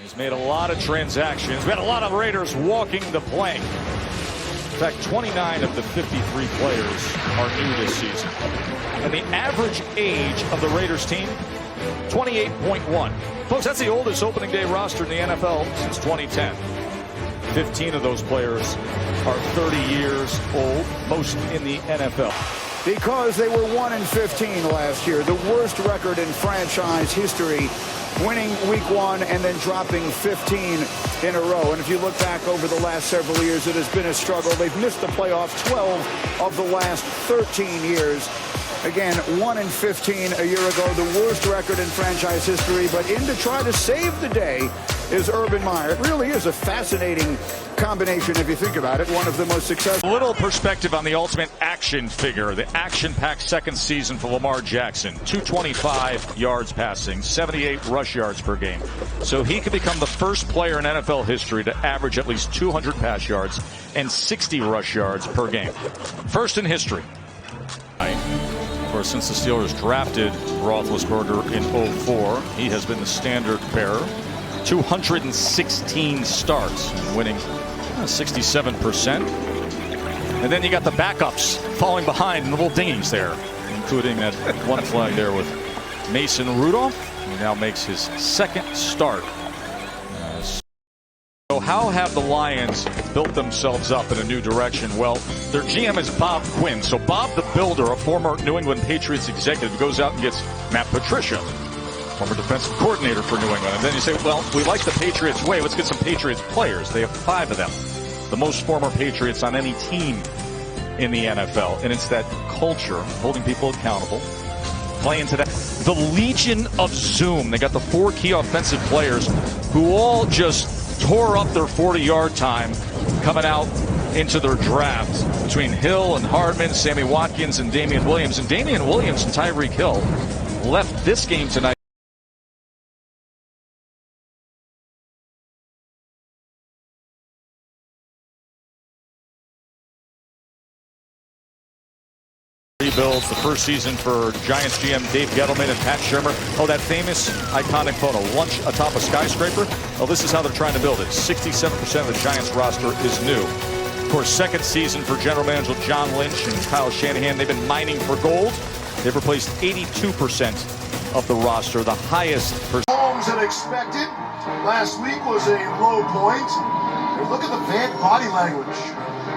He's made a lot of transactions. We had a lot of Raiders walking the plank. In fact, 29 of the 53 players are new this season. And the average age of the Raiders team, 28.1. Folks, that's the oldest opening day roster in the NFL since 2010. 15 of those players are 30 years old, most in the NFL. Because they were 1-15 last year, the worst record in franchise history, winning week 1 and then dropping 15 in a row. And if you look back over the last several years, it has been a struggle. They've missed the playoffs 12 of the last 13 years. Again, 1-15 a year ago, the worst record in franchise history. But in to try to save the day is Urban Meyer. It really is a fascinating combination if you think about it. One of the most successful. Little perspective on the ultimate action figure. The action-packed second season for Lamar Jackson. 225 yards passing, 78 rush yards per game. So he could become the first player in NFL history to average at least 200 pass yards and 60 rush yards per game. First in history. Of course, since the Steelers drafted Roethlisberger in 2004, he has been the standard bearer. 216 starts, winning 67%. And then you got the backups falling behind in the little dinghies there, including that one flag there with Mason Rudolph, who now makes his second start. So how have the Lions built themselves up in a new direction? Well, their GM is Bob Quinn. So Bob the Builder, a former New England Patriots executive, goes out and gets Matt Patricia, former defensive coordinator for New England. And then you say, well, we like the Patriots way. Let's get some Patriots players. They have 5 of them. The most former Patriots on any team in the NFL. And it's that culture, holding people accountable, playing to that. The Legion of Zoom. They got the 4 key offensive players who all just tore up their 40-yard time coming out into their draft between Hill and Hardman, Sammy Watkins, and Damian Williams. And Damian Williams and Tyreek Hill left this game tonight. Rebuilds the first season for Giants GM Dave Gettleman and Pat Shermer. Oh, that famous, iconic photo, lunch atop a skyscraper. Oh, this is how they're trying to build it. 67% of the Giants roster is new. Of course, second season for general manager John Lynch and Kyle Shanahan. They've been mining for gold. They've replaced 82% of the roster, the highest percent. Holmes had expected. Last week was a low point. And look at the bad body language.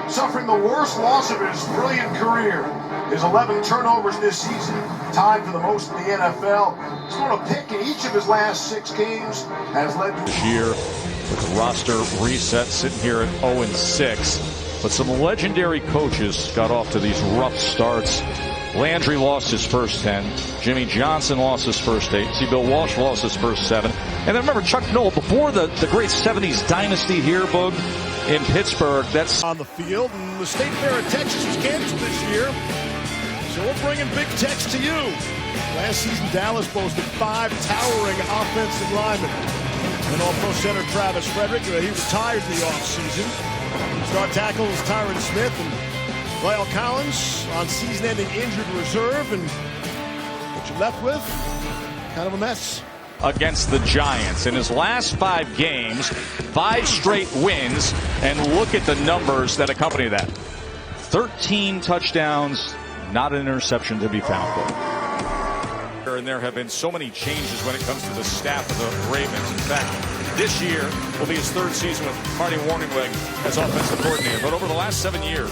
Suffering the worst loss of his brilliant career. His 11 turnovers this season, tied for the most in the NFL. He's thrown a pick in each of his last 6 games. Has led to this year with the roster reset, sitting here at 0-6. But some legendary coaches got off to these rough starts. Landry lost his first 10. Jimmy Johnson lost his first 8. See, Bill Walsh lost his first 7. And then remember Chuck Noll, before the great 70s dynasty here, Boog, in Pittsburgh. That's on the field. And the State Fair of Texas was canceled this year. So we're bringing Big Tex to you. Last season, Dallas boasted 5 towering offensive linemen. And All-Pro center Travis Frederick, he retired in the offseason. Star tackle was Tyron Smith and Lyle Collins on season-ending injured reserve. And what you're left with, kind of a mess. Against the Giants. In his last 5 games, 5 straight wins. And look at the numbers that accompany that. 13 touchdowns. Not an interception to be found. And there have been so many changes when it comes to the staff of the Ravens. In fact, this year will be his 3rd season with Marty Warningweg as offensive coordinator. But over the last 7 years,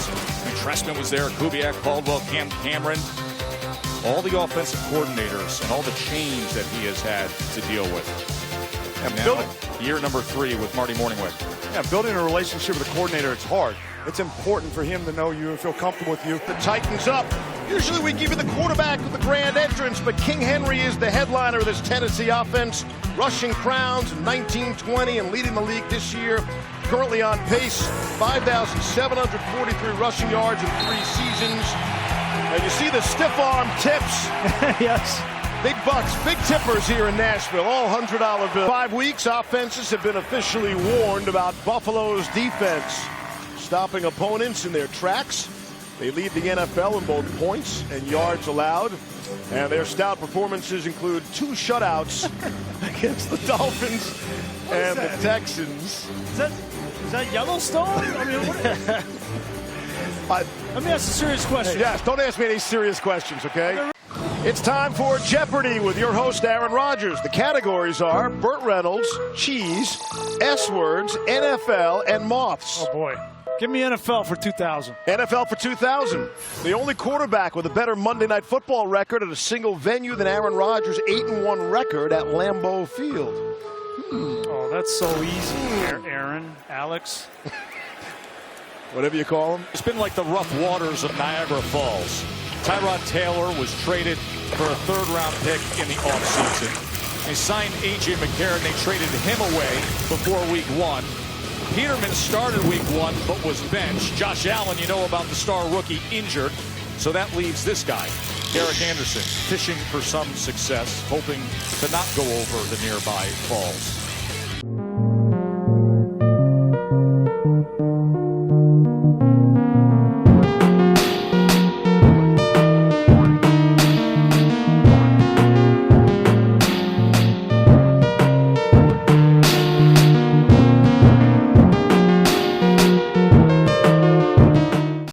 Trestman was there, Kubiak, Caldwell, Cameron, all the offensive coordinators and all the change that he has had to deal with. And now, year number 3 with Marty Warningweg. Yeah, building a relationship with a coordinator, it's hard. It's important for him to know you and feel comfortable with you. The Titans up. Usually we give you the quarterback with the grand entrance, but King Henry is the headliner of this Tennessee offense, rushing crowns in 1920 and leading the league this year. Currently on pace, 5,743 rushing yards in 3 seasons. And you see the stiff arm tips. Yes. Big bucks, big tippers here in Nashville, all $100 bills. 5 weeks, offenses have been officially warned about Buffalo's defense, stopping opponents in their tracks. They lead the NFL in both points and yards allowed. And their stout performances include 2 shutouts against the Dolphins and the Texans. Is that Yellowstone? I mean, let me ask a serious question. Yes, don't ask me any serious questions, okay? It's time for Jeopardy with your host, Aaron Rodgers. The categories are Burt Reynolds, cheese, S-words, NFL, and moths. Oh, boy. Give me NFL for 2000. NFL for 2000. The only quarterback with a better Monday Night Football record at a single venue than Aaron Rodgers' 8-1 record at Lambeau Field. Oh, that's so easy, Aaron, Alex. Whatever you call him. It's been like the rough waters of Niagara Falls. Tyrod Taylor was traded for a 3rd-round pick in the offseason. They signed A.J. McCarron. They traded him away before Week 1. Peterman started Week 1 but was benched. Josh Allen, you know about the star rookie, injured. So that leaves this guy, Derek Anderson, fishing for some success, hoping to not go over the nearby falls.